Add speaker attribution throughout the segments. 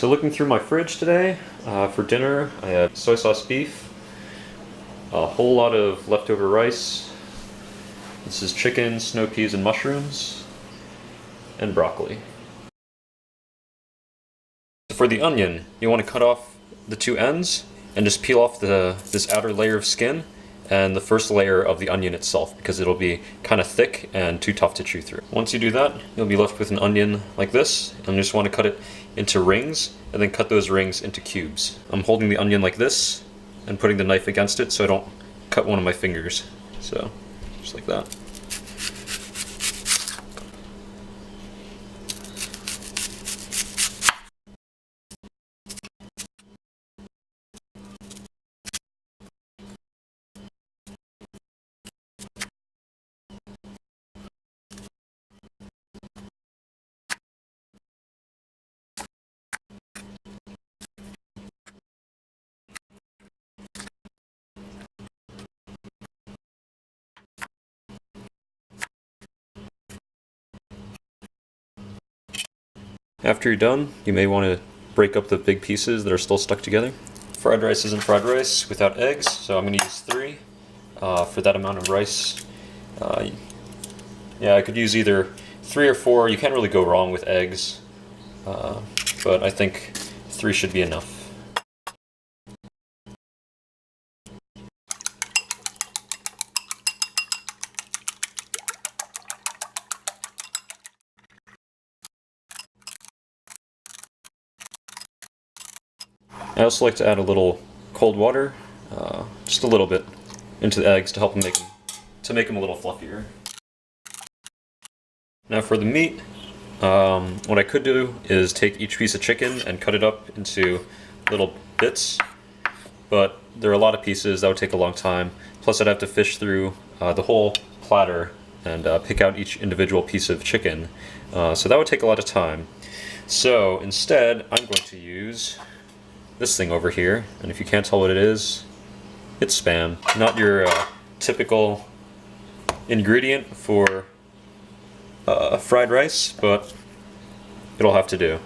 Speaker 1: So looking through my fridge today, for dinner I had soy sauce beef, a whole lot of leftover rice, this is chicken, snow peas and mushrooms, and broccoli. For the onion, you want to cut off the two ends and just peel off this outer layer of skin and the first layer of the onion itself, because it'll be kind of thick and too tough to chew through. Once you do that, you'll be left with an onion like this, and you just want to cut it into rings and then cut those rings into cubes. I'm holding the onion like this and putting the knife against it so I don't cut one of my fingers. So, just like that. After you're done, you may want to break up the big pieces that are still stuck together. Fried rice isn't fried rice without eggs, so I'm going to use 3 for that amount of rice. Yeah, I could use either 3 or 4. You can't really go wrong with eggs, but I think 3 should be enough. I also like to add a little cold water, just a little bit, into the eggs to help them make them a little fluffier. Now for the meat, what I could do is take each piece of chicken and cut it up into little bits, but there are a lot of pieces that would take a long time. Plus I'd have to fish through the whole platter and pick out each individual piece of chicken, so that would take a lot of time. So instead, I'm going to use this thing over here, and if you can't tell what it is, it's Spam. Not your typical ingredient for fried rice, but it'll have to do.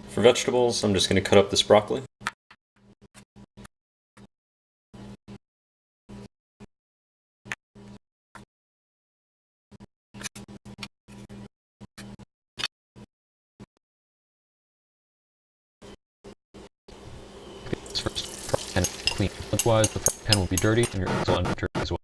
Speaker 1: For vegetables, I'm just going to cut up this broccoli.
Speaker 2: First, pan clean. Otherwise, the pan will be dirty and your eggs will end up dirty as well.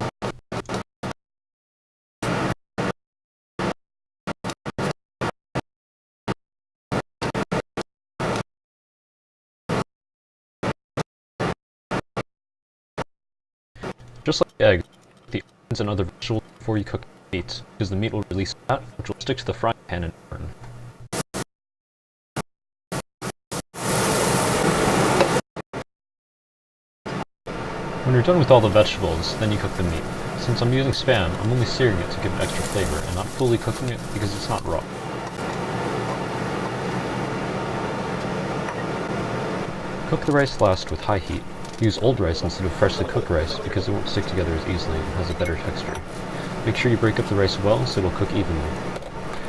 Speaker 2: Just like the eggs, the onions and other vegetables before you cook the meat, because the meat will release fat, which will stick to the frying pan and burn. When you're done with all the vegetables, then you cook the meat. Since I'm using Spam, I'm only searing it to give it extra flavor and not fully cooking it because it's not raw. Cook the rice last with high heat. Use old rice instead of freshly cooked rice because it won't stick together as easily and has a better texture. Make sure you break up the rice well so it will cook evenly.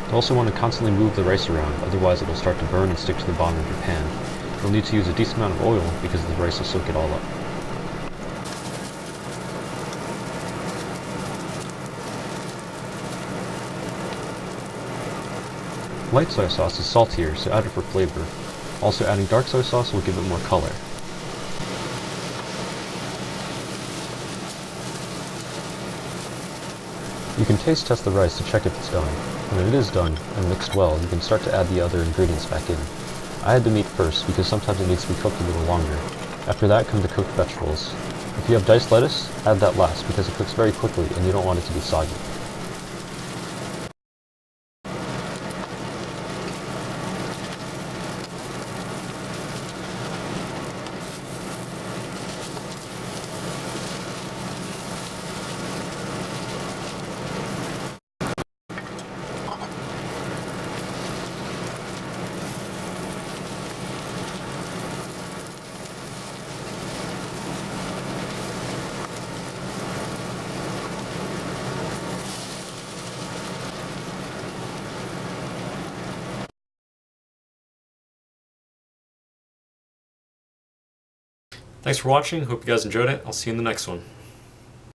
Speaker 2: You also want to constantly move the rice around, otherwise it will start to burn and stick to the bottom of your pan. You'll need to use a decent amount of oil because the rice will soak it all up. Light soy sauce is saltier, so add it for flavor. Also, adding dark soy sauce will give it more color. You can taste test the rice to check if it's done. When it is done and mixed well, you can start to add the other ingredients back in. I add the meat first because sometimes it needs to be cooked a little longer. After that come the cooked vegetables. If you have diced lettuce, add that last because it cooks very quickly and you don't want it to be soggy.
Speaker 1: Thanks for watching. Hope you guys enjoyed it. I'll see you in the next one.